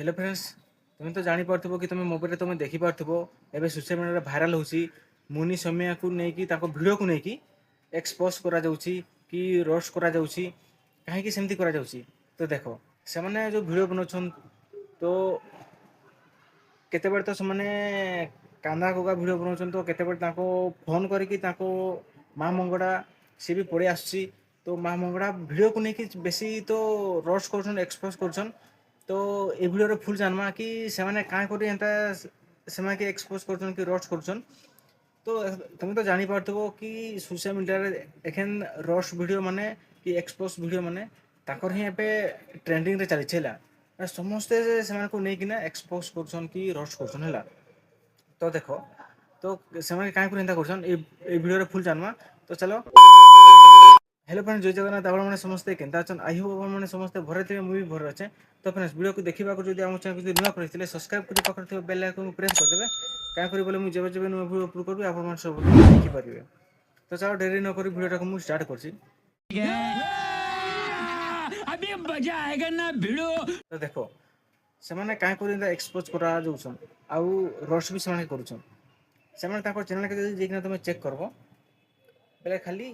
Hello friends, तुम्हें तो जानी पारथिबो कि तुम मोबाइल तुम देखि पारथिबो एबे सोशल मीडिया रे भाइराल होउची मुनि सौम्या को नेकी ताको वीडियो को नेकी एक्सपोज करा जाउची कि रोस्ट करा जाउची काहे कि सेमती करा जाउची। तो देखो से माने जो वीडियो बनौछन तो केतेबेले तो से माने कांदा कोगा वीडियो बनौछन तो केतेबेले ताको फोन करके ताको मां मंगड़ा से भी पड़े आसुची। तो मां मंगड़ा वीडियो को नेकी बेसी तो रोस्ट करछन एक्सपोज करछन। तो ए भिडियो फुल जानमा कि सेमाने काँ करी एंता सेमा के एक्सपोज करछन कि रोस्ट करछन। तो तुम तो जानी पारथबो कि सोशल मीडिया रे एखन रोस्ट वीडियो माने कि एक्सपोज वीडियो माने ताकर ही एबे ट्रेंडिंग रे चली छला। समस्ते सेमान को नै किना एक्सपोज करछन कि रोस्ट करछन हैला। तो देखो तो सेमाने काँ करी एंता करछन ए वीडियो रे फुल जानमा। तो चलो हेलो फ्रेंड्स, जय जगन्नाथ। आपण मैंने समस्ते केनता अछन आई होप आपण मैंने समस्ते भरे थे मुझे भी भरे अच्छे। तो फ्रेंड्स वीडियो को देखा को जब आम चैनल को नुआ कर सब्सक्राइब कर पाखे बेल आइकन को प्रेस करदेवे क्या करी बोले मुझे जब नुआ वीडियो अपलोड करी आप सब देखी पारे। तो चलो डेरी न करी वीडियो को मुझे स्टार्ट कर अभी मजा आएगा ना भिड़ो। तो देखो से क्या कर एक्सपोज करा जाउछन आउ रोस्ट भी से करुछन। से चैनल के जब तुम चेक करबो बेले खाली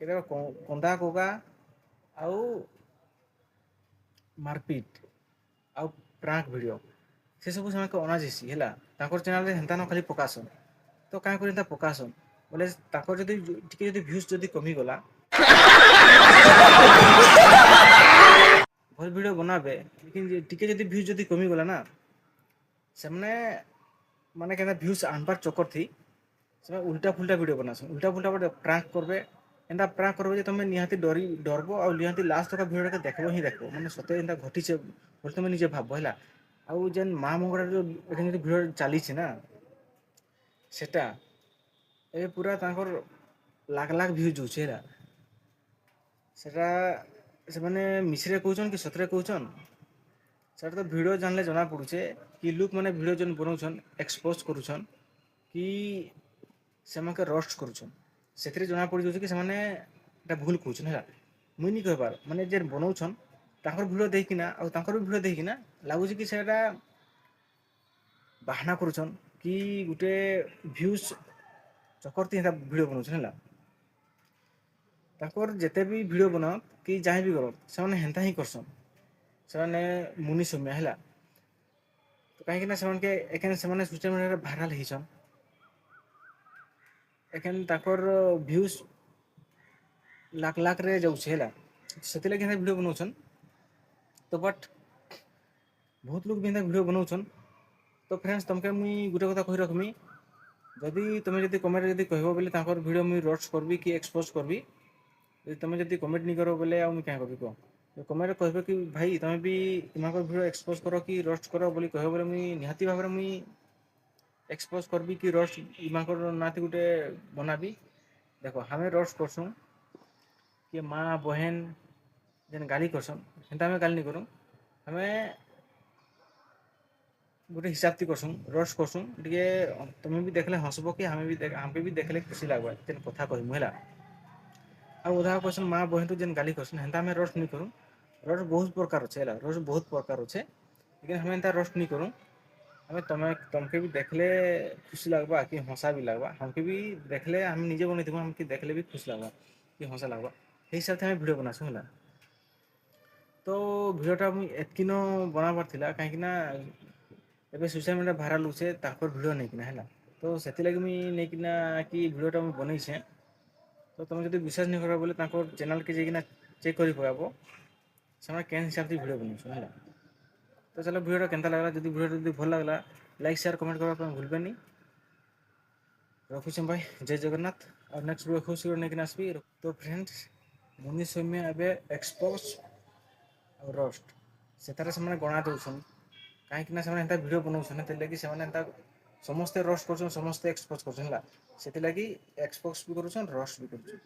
केते कंदा कोगा आउ मारपीट आउ प्रांक वीडियो से सब से अना जासी है चैनल रे हेन्ता न खाली पकासन। तो क्या कर पकासन बोले जदि भ्यूज जदि कमी गला भल वीडियो बनाबे लेकिन टिके जदि भ्यूज जदि कमी गला ना से माने केना भ्यूज आनबार चक्कर थी से उल्टा फुल्टा वीडियो बनासन। उल्टा फुल्टा प्रांक करबे एंता प्रांक करबे जे तुम निहाती डरबो आ निहाती लास्ट तक वीडियो के देखबो ही देखबो माने सते एंता घटी छे बोले तुम निजे भाबो हैला। आउ जेन मां मंगड़ा जो एखन वीडियो चली ना सेटा ए पूरा तांकर लाख लाख भ्यूज होछे हैला। सेटा से माने मिसरे कहउछन कि सतरे कहउछन सेटा तो वीडियो जानले जना पड़ुछे कि लोक माने वीडियो जन बनउछन एक्सपोज करूछन कि सेमाके रोस्ट करूछन से जना पड़ जाऊँ कि से भूल कहून है मुई नहीं कहबार माने जे बनाऊन ताकर वीडियो देखिना और ताकर भी वीडियो देखिना लगुच कि से बाहाना करूछन कि गुटे भ्यूज चक्कर थी वीडियो बनाऊन है ताकर जेते भी वीडियो बना कि जहाँ भी कर से हेन्ता ही करसन से मुनि सौम्या है। तो कहीं से सोशल मीडिया भाइराल होसन एखन ताकर भ्यूज लाख लाख रे जाउछे हैला से वीडियो बनाउछन। तो बट बहुत लोग भी वीडियो बनाउछन। तो फ्रेंड्स तुमके मुई गुटे कथा कहि रखमी जदि तुम जदि कमेंट जदि कहबो बोले ताकर वीडियो मुई रोस्ट करबी कि एक्सपोज करबी जदि तुम जदि कमेंट नहीं करो बोले आ मुई क्या करबी कह कमेंट कहबे कि भाई तुम भी इमाकर वीडियो एक्सपोज करो कि रोस्ट करो बोली कहबो बोले मुई निहाती भाव में मुई एक्सपोज करबी कि रोस्ट इमाकर नाती गुटे बनाबी। देखो हमें रोस्ट करसुँ कि माँ बहन जेन गाली करसन हेन्ता हमें गाली नहीं करूँ हमें गोटे हिसाब थी करसुँ रोस्ट करसुँ टे तुम्हें भी देखले हसब कि हमें भी देखले खुशी लगवा जेन कथा कहमु है। आ उदा क्वेश्चन माँ बहन तो जेन गाली करसन हेन्ता हमें रोस्ट नहीं करूँ। रोस्ट बहुत प्रकार अच्छे है रोस्ट बहुत प्रकार अच्छे लेकिन हमें एंता रोस्ट नहीं करूँ। हमें तुमके भी देखले खुशी लगवा कि हंसा भी लगवा हमके भी देखले हम निजे बनी थी हमके देखले भी खुशी लगवा कि हंसा लगवा हिसाब से हमें वीडियो बनासु है। तो वीडियोटा मुझे एतकिन बनाबार थिला कहीं एबे सोशल मीडिया भाइराल होचे ताकर वीडियो नहीं किना है। तो से मुझे नहीं किना कि वीडियोटा मुझे बनईछे। तो तुम जब विश्वास नहीं कर बोले चैनल के जाइना चेक कर पकाबो से केन हिसाब से वीडियो बनौछन है। तो चलो वीडियो केनता लगला जब वीडियो जब भल लगला लाइक शेयर कमेंट करना भूलबे नहीं। रखुचे भाई जय जगन्नाथ और नेक्स्ट वीडियो खुश नहीं आसबी। तो फ्रेंड्स मुनि सौम्या एबे एक्सपोज और रोस्ट से गणा दौन कहीं से वीडियो बनाऊन से समस्ते रोस्ट कर समस्ते एक्सपोज कर एक्सपोज भी कर रोस्ट भी कर।